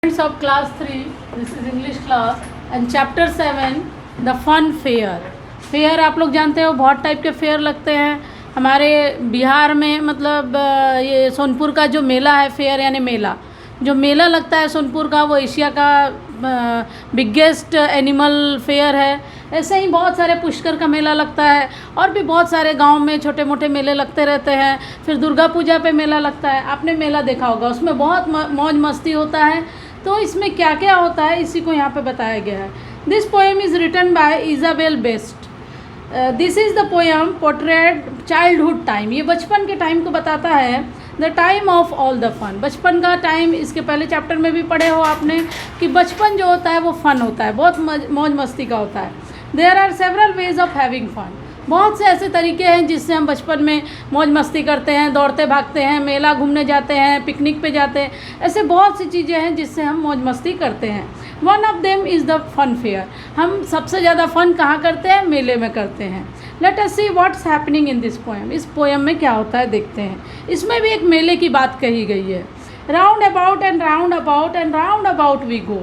Of class 3, this is English class and chapter 7 the fun fair. Fair आप लोग जानते हो बहुत टाइप के फेयर लगते हैं हमारे बिहार में। मतलब ये सोनपुर का जो मेला है, फेयर यानी मेला, जो मेला लगता है सोनपुर का, वो एशिया का बिगेस्ट एनिमल फेयर है। ऐसे ही बहुत सारे पुष्कर का मेला लगता है और भी बहुत सारे गांव में छोटे मोटे मेले लगते रहते हैं। फिर दुर्गा पूजा पे मेला लगता है, आपने मेला देखा होगा, उसमें बहुत मौज मस्ती होता है। तो इसमें क्या क्या होता है इसी को यहाँ पे बताया गया है। This poem is written by Isabel Best. This is the poem portrait childhood time. ये बचपन के टाइम को बताता है। The time of all the fun, बचपन का टाइम। इसके पहले चैप्टर में भी पढ़े हो आपने कि बचपन जो होता है वो फ़न होता है, बहुत मौज मस्ती का होता है। There are several ways of having fun, बहुत से ऐसे तरीके हैं जिससे हम बचपन में मौज मस्ती करते हैं, दौड़ते भागते हैं, मेला घूमने जाते हैं, पिकनिक पे जाते हैं। ऐसे बहुत सी चीज़ें हैं जिससे हम मौज मस्ती करते हैं। One of them is the fun fair. हम सबसे ज़्यादा फ़न कहाँ करते हैं? मेले में करते हैं। Let us see what's happening in this poem. इस पोएम में क्या होता है देखते हैं। इसमें भी एक मेले की बात कही गई है। Round about and round about and round about we go.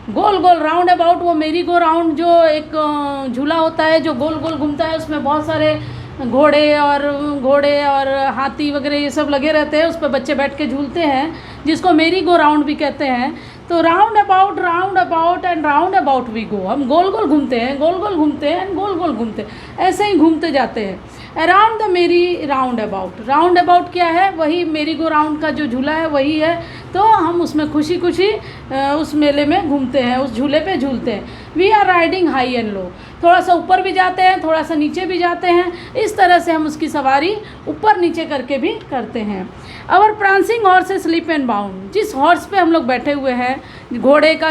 गोल गोल राउंड अबाउट, वो मेरी गो राउंड जो एक झूला होता है जो गोल गोल घूमता है, उसमें बहुत सारे घोड़े और हाथी वगैरह ये सब लगे रहते हैं, उस पर बच्चे बैठ के झूलते हैं, जिसको मेरी गो राउंड भी कहते हैं। तो round about and round about we go. हम गोल गोल घूमते हैं, गोल गोल घूमते हैं एंड गोल गोल घूमते हैं, ऐसे ही घूमते जाते हैं। अराउंड द मेरी राउंड अबाउट। राउंड अबाउट क्या है? वही मेरी गो राउंड का जो झूला है वही है। तो हम उसमें खुशी खुशी उस मेले में घूमते हैं, उस झूले पे झूलते हैं। We are riding high and low, थोड़ा सा ऊपर भी जाते हैं, थोड़ा सा नीचे भी जाते हैं। इस तरह से हम उसकी सवारी ऊपर नीचे करके भी करते हैं। Our prancing horse sleep and bound. जिस हॉर्स पे हम लोग बैठे हुए हैं, घोड़े का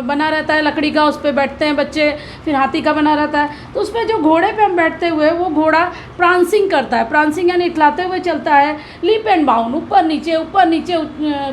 बना रहता है लकड़ी का, उस पर बैठते हैं बच्चे, फिर हाथी का बना रहता है, तो उस पर जो घोड़े पे हम बैठते हुए वो घोड़ा प्रांसिंग करता है। प्रांसिंग यानी इठलाते हुए चलता है। लीप एंड बाउंड, ऊपर नीचे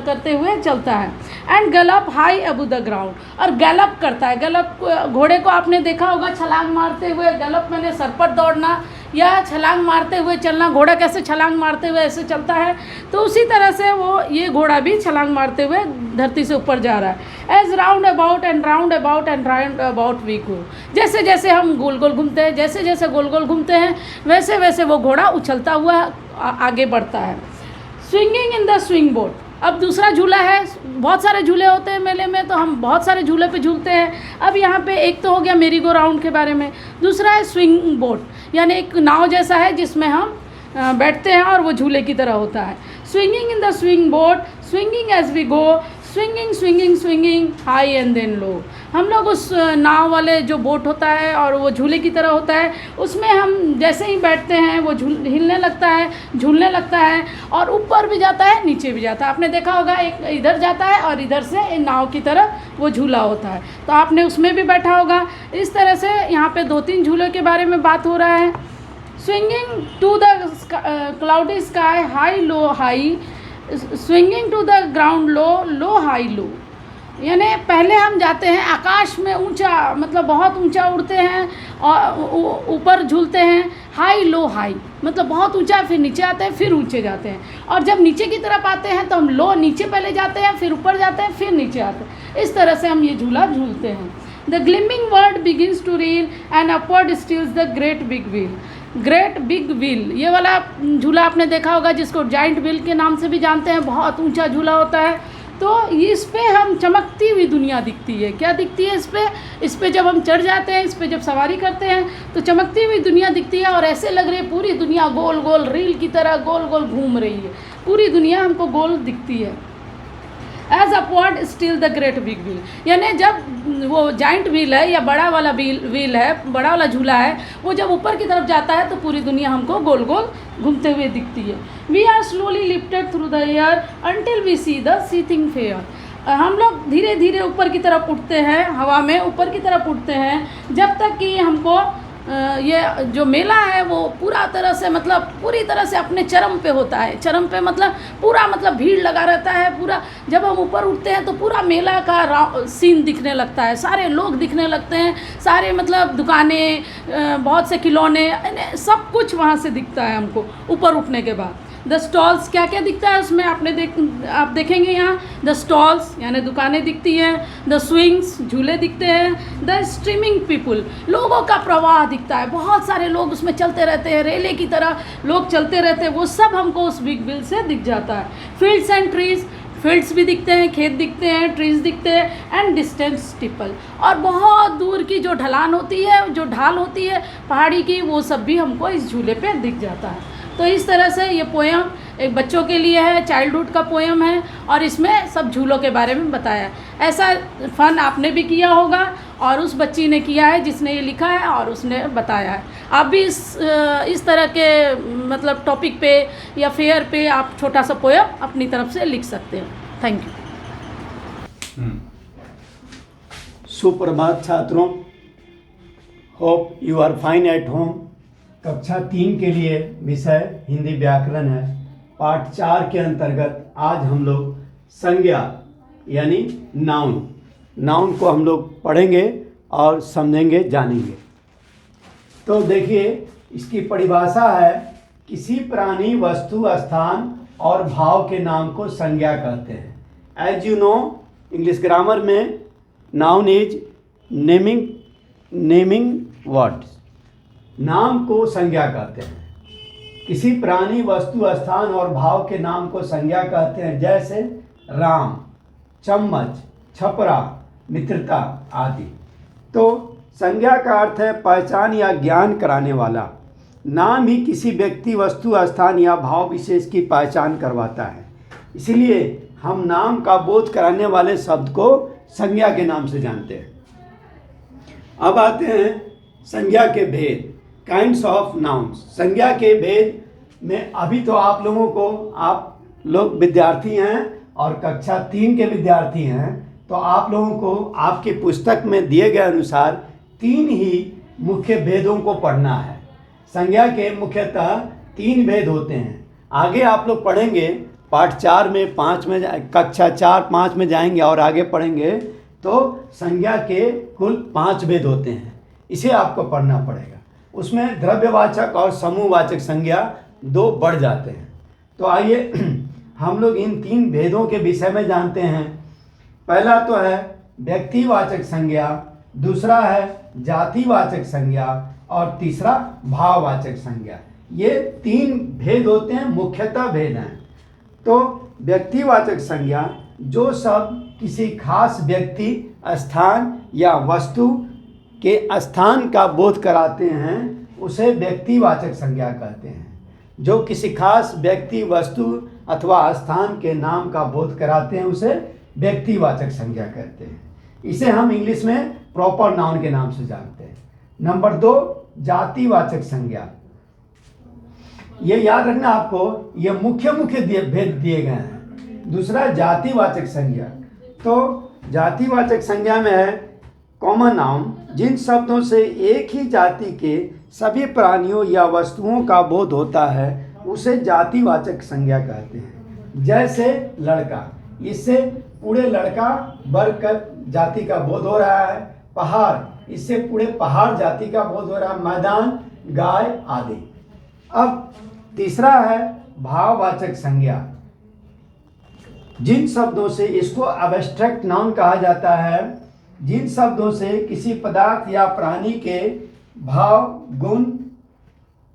करते हुए चलता है। And Gallup high above the ground, और गैलप करता है। गैलप घोड़े को आपने देखा होगा छलांग मारते हुए। गैलप मैंने सरपट दौड़ना या छलांग मारते हुए चलना। घोड़ा कैसे छलांग मारते हुए ऐसे चलता है, तो उसी तरह से ये घोड़ा भी छलांग मारते हुए धरती से ऊपर जा रहा है। As round about and round about we go. जैसे जैसे हम गोल गोल घूमते हैं, जैसे जैसे गोल गोल घूमते हैं, वैसे वैसे वो घोड़ा उछलता हुआ आगे बढ़ता है। Swinging in the swing boat. अब दूसरा झूला है। बहुत सारे झूले होते हैं मेले में, तो हम बहुत सारे झूले पे झूलते हैं। अब यहाँ पे एक तो हो गया मेरी गो राउंड के बारे में, दूसरा है स्विंग बोट, यानी एक नाव जैसा है जिसमें हम बैठते हैं और वो झूले की तरह होता है। Swinging in the swing boat, swinging as we go, swinging high and then low. हम लोग उस नाव वाले जो बोट होता है और वो झूले की तरह होता है, उसमें हम जैसे ही बैठते हैं वो हिलने लगता है, झूलने लगता है, और ऊपर भी जाता है नीचे भी जाता है। आपने देखा होगा, एक इधर जाता है और इधर से नाव की तरह वो झूला होता है, तो आपने उसमें भी बैठा होगा। इस तरह से यहाँ पे 2-3 झूलों के बारे में बात हो रहा है। Swinging to the cloudy sky high low high, swinging to the ground low low high low. यानी पहले हम जाते हैं आकाश में ऊंचा, मतलब बहुत ऊंचा उड़ते हैं और ऊपर झूलते हैं। हाई लो हाई मतलब बहुत ऊंचा, फिर नीचे आते हैं, फिर ऊंचे जाते हैं। और जब नीचे की तरफ आते हैं तो हम लो नीचे पहले जाते हैं, फिर ऊपर जाते हैं, फिर नीचे आते हैं। इस तरह से हम ये झूला झूलते हैं। The gleaming world begins to reel and upward steals the great big wheel. Great big wheel, ये वाला झूला आपने देखा होगा, जिसको जाइंट व्हील के नाम से भी जानते हैं। बहुत ऊंचा झूला होता है, तो इस पे हम चमकती हुई दुनिया दिखती है। क्या दिखती है इस पे जब हम चढ़ जाते हैं, इस पे जब सवारी करते हैं, तो चमकती हुई दुनिया दिखती है और ऐसे लग रही है पूरी दुनिया गोल गोल रील की तरह गोल गोल घूम रही है। पूरी दुनिया हमको गोल दिखती है। As upward still the great big wheel, यानी जब वो जाइंट व्हील है या बड़ा वाला व्हील है, बड़ा वाला झूला है, वो जब ऊपर की तरफ जाता है तो पूरी दुनिया हमको गोल गोल घूमते हुए दिखती है। We are slowly lifted through the air until we see the seething fair. हम लोग धीरे धीरे ऊपर की तरफ उठते हैं, हवा में ऊपर की तरफ उठते हैं, जब तक कि हमको ये जो मेला है वो पूरी तरह से अपने चरम पे होता है। चरम पे मतलब पूरा, मतलब भीड़ लगा रहता है पूरा। जब हम ऊपर उठते हैं तो पूरा मेला का सीन दिखने लगता है, सारे लोग दिखने लगते हैं, सारे मतलब दुकानें, बहुत से खिलौने, सब कुछ वहाँ से दिखता है हमको ऊपर उठने के बाद। द स्टॉल्स, क्या क्या दिखता है उसमें आप देखेंगे यहाँ, द स्टॉल्स यानी दुकानें दिखती हैं, द स्विंग्स झूले दिखते हैं, द स्ट्रीमिंग पीपुल लोगों का प्रवाह दिखता है, बहुत सारे लोग उसमें चलते रहते हैं, रेले की तरह लोग चलते रहते हैं, वो सब हमको उस बिग व्हील से दिख जाता है। फील्ड्स एंड ट्रीज, फील्ड्स भी दिखते हैं, खेत दिखते हैं, ट्रीज दिखते हैं, एंड डिस्टेंस स्टीपल, और बहुत दूर की जो ढलान होती है, जो ढाल होती है पहाड़ी की, वो सब भी हमको इस झूले पे दिख जाता है। तो इस तरह से ये पोएम एक बच्चों के लिए है, चाइल्डहुड का पोएम है, और इसमें सब झूलों के बारे में बताया है। ऐसा फन आपने भी किया होगा और उस बच्ची ने किया है जिसने ये लिखा है और उसने बताया है। आप भी इस तरह के मतलब टॉपिक पे या फेयर पे आप छोटा सा पोएम अपनी तरफ से लिख सकते हो। Thank you. सुप्रभात छात्रों, hope you are fine at home. कक्षा 3 के लिए विषय हिंदी व्याकरण है। पाठ 4 के अंतर्गत आज हम लोग संज्ञा यानी नाउन को हम लोग पढ़ेंगे और समझेंगे, जानेंगे। तो देखिए, इसकी परिभाषा है किसी प्राणी, वस्तु, स्थान और भाव के नाम को संज्ञा कहते हैं। As you know, English grammar में नाउन इज नेमिंग वर्ड्स। नाम को संज्ञा कहते हैं। किसी प्राणी, वस्तु, स्थान और भाव के नाम को संज्ञा कहते हैं, जैसे राम, चम्मच, छपरा, मित्रता आदि। तो संज्ञा का अर्थ है पहचान या ज्ञान कराने वाला। नाम ही किसी व्यक्ति, वस्तु, स्थान या भाव विशेष की पहचान करवाता है। इसलिए हम नाम का बोध कराने वाले शब्द को संज्ञा के नाम से जानते हैं। अब आते हैं संज्ञा के भेद, काइंड्स ऑफ नाउन्स। संज्ञा के भेद में अभी तो आप लोगों को, आप लोग विद्यार्थी हैं और कक्षा 3 के विद्यार्थी हैं, तो आप लोगों को आपकी पुस्तक में दिए गए अनुसार 3 ही मुख्य भेदों को पढ़ना है। संज्ञा के मुख्यतः 3 भेद होते हैं। आगे आप लोग पढ़ेंगे पाठ 4 में, 5 में, कक्षा 4-5 में जाएंगे और आगे पढ़ेंगे तो संज्ञा के कुल 5 भेद होते हैं। इसे आपको पढ़ना पड़ेगा। उसमें द्रव्यवाचक और समूहवाचक संज्ञा 2 बढ़ जाते हैं। तो आइए हम लोग इन 3 भेदों के विषय में जानते हैं। पहला तो है व्यक्तिवाचक संज्ञा, दूसरा है जातिवाचक संज्ञा और तीसरा भाववाचक संज्ञा। ये 3 भेद होते हैं, मुख्यतः भेद हैं। तो व्यक्तिवाचक संज्ञा, जो शब्द किसी खास व्यक्ति, स्थान या वस्तु के स्थान का बोध कराते हैं, उसे व्यक्तिवाचक संज्ञा कहते हैं। जो किसी खास व्यक्ति, वस्तु अथवा स्थान के नाम का बोध कराते हैं, उसे व्यक्तिवाचक संज्ञा कहते हैं। इसे हम इंग्लिश में प्रॉपर नाउन के नाम से जानते हैं। नंबर 2, जातिवाचक संज्ञा। ये याद रखना आपको, ये मुख्य भेद दिए गए हैं। दूसरा जातिवाचक संज्ञा। तो जातिवाचक संज्ञा में है कॉमन नाउन, जिन शब्दों से एक ही जाति के सभी प्राणियों या वस्तुओं का बोध होता है, उसे जातिवाचक संज्ञा कहते हैं। जैसे लड़का, इससे पूरे लड़का वर्ग जाति का बोध हो रहा है। पहाड़, इससे पूरे पहाड़ जाति का बोध हो रहा है। मैदान, गाय आदि। अब तीसरा है भाववाचक संज्ञा। जिन शब्दों से, इसको एब्स्ट्रैक्ट नाउन कहा जाता है, जिन शब्दों से किसी पदार्थ या प्राणी के भाव, गुण,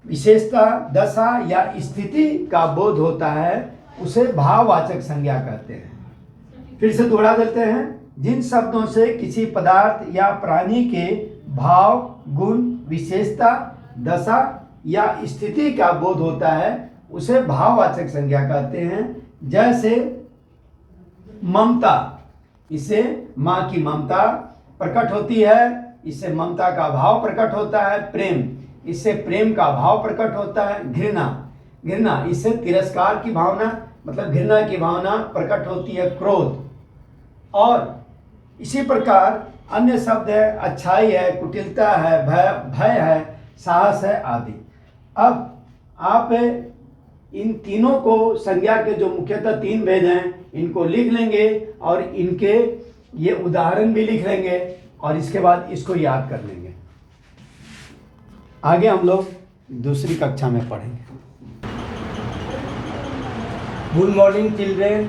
विशेषता, दशा या स्थिति का बोध होता है, उसे भाववाचक संज्ञा कहते हैं। फिर से दोहरा देते हैं, जिन शब्दों से किसी पदार्थ या प्राणी के भाव, गुण, विशेषता, दशा या स्थिति का बोध होता है, उसे भाववाचक संज्ञा कहते हैं। जैसे ममता, इससे माँ की ममता प्रकट होती है, इससे ममता का भाव प्रकट होता है। प्रेम, इससे प्रेम का भाव प्रकट होता है। घृणा, इससे तिरस्कार की भावना, मतलब घृणा की भावना प्रकट होती है। क्रोध, और इसी प्रकार अन्य शब्द है, अच्छाई है, कुटिलता है, भय है, साहस है आदि। अब आप इन तीनों को, संज्ञा के जो मुख्यतः 3 भेद हैं, इनको लिख लेंगे और इनके ये उदाहरण भी लिख लेंगे और इसके बाद इसको याद कर लेंगे। आगे हम लोग दूसरी कक्षा में पढ़ेंगे। Good morning children.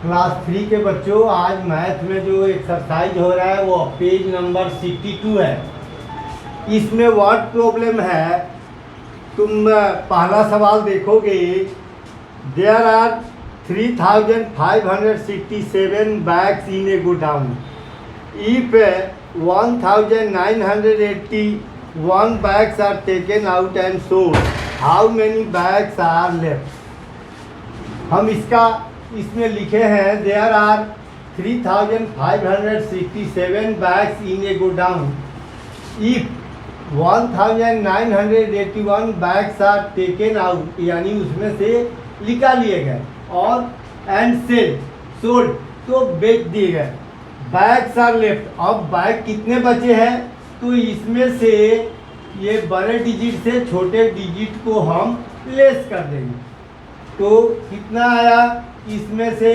क्लास 3 के बच्चों, आज मैथ में जो एक्सरसाइज हो रहा है वो पेज नंबर 62 है। इसमें वर्ड प्रॉब्लम है। तुम पहला सवाल देखोगे, there are 3567 bags in a godown. If 1981 bags are taken out and sold, how many bags are left. हम इसमें लिखे हैं there are 3567 bags in a godown. If 1981 bags are taken out, यानी उसमें से निकाल लिए गए और एंड सेल सोल्ड, तो बेच दिए गए। बैग्स आर लेफ्ट, अब बैग कितने बचे हैं, तो इसमें से ये बड़े डिजिट से छोटे डिजिट को हम लेस कर देंगे। तो कितना आया, इसमें से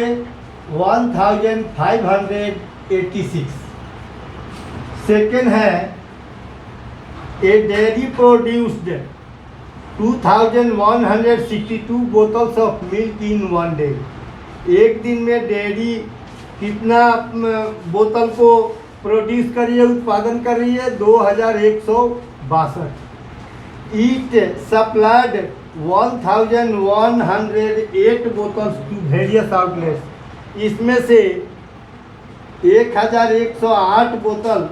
1586। सेकेंड है, a dairy produced 2162 bottles of milk in one day. एक दिन में डेयरी कितना बोतल को प्रोड्यूस कर रही है, उत्पादन कर रही है, 2162। It supplied 1108 bottles to various outlets. इसमें से 1108 बोतल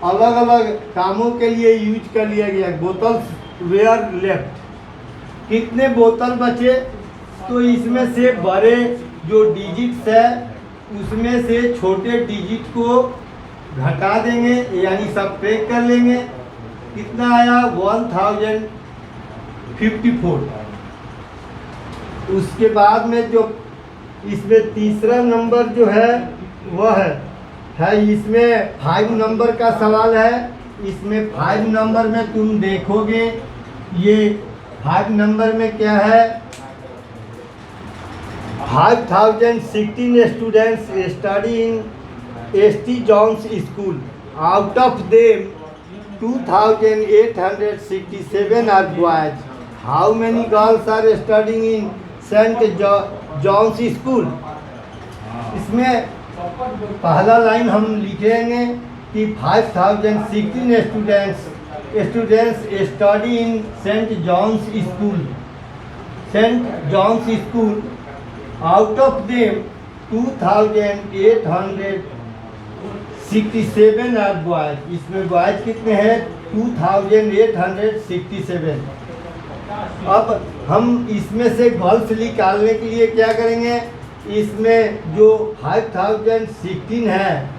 अलग अलग कामों के लिए यूज कर लिया गया। बोतल्स वेयर लेफ्ट, कितने बोतल बचे, तो इसमें से बड़े जो डिजिट्स है उसमें से छोटे डिजिट को घटा देंगे, यानी सब्ट्रैक्ट कर लेंगे। कितना आया, 1054। उसके बाद में जो इसमें तीसरा नंबर जो है वह है इसमें 5 नंबर का सवाल है। इसमें 5 नंबर में तुम देखोगे, ये 5 नंबर में क्या है, 5016 students study in ST John's School. Out of them 2867 are boys. How many girls are studying in St. John's School? इसमें पहला लाइन हम लिखेंगे कि 5016 students study in Saint John's school. Saint John's school, out of them 2867 are boys. इसमें boys कितने हैं, 2867। अब हम इसमें से गर्ल्स निकालने के लिए क्या करेंगे, इसमें जो 5016 है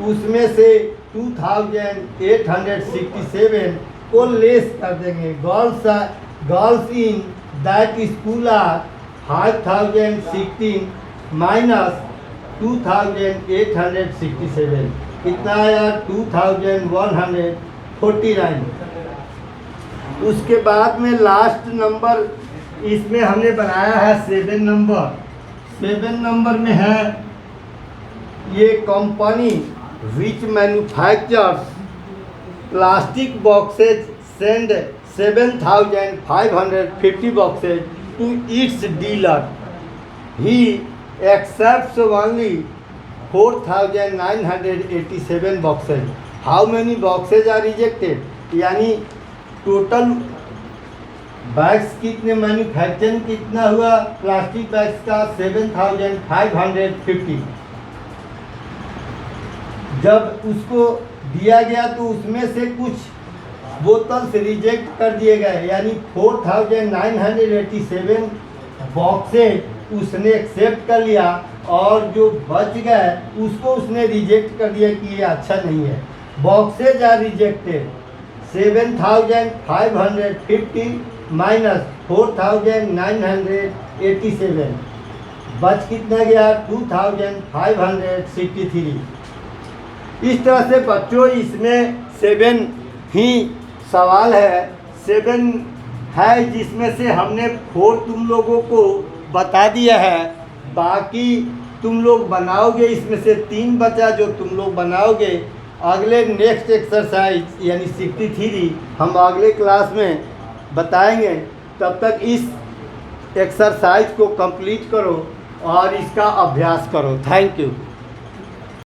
उसमें से 2867 को लेस कर देंगे। Girls in that school are 5016 minus 2867, कितना आया, 2149। उसके बाद में लास्ट नंबर इसमें हमने बनाया है 7 नंबर। 7 नंबर में है, ये company which manufactures plastic boxes send 7550 boxes to its dealer. He accepts only 4987 boxes. How many boxes are rejected, यानी टोटल बैग्स कितने, मैन्युफैक्चरिंग कितना हुआ प्लास्टिक बैग्स का, 7550। जब उसको दिया गया तो उसमें से कुछ बोतल से रिजेक्ट कर दिए गए, यानी 4987 बॉक्सेज उसने एक्सेप्ट कर लिया और जो बच गए उसको उसने रिजेक्ट कर दिया कि ये अच्छा नहीं है। बॉक्सेज आर रिजेक्टेड 7550 माइनस 4987, बच कितना गया, 2563। इस तरह से बच्चों इसमें 7 ही सवाल है, 7 है जिसमें से हमने 4 तुम लोगों को बता दिया है, बाकी तुम लोग बनाओगे। इसमें से 3 बचा जो तुम लोग बनाओगे। अगले नेक्स्ट एक्सरसाइज यानी 63 हम अगले क्लास में बताएंगे। तब तक इस एक्सरसाइज को कंप्लीट करो। और इसका अभ्यास करो। Thank you.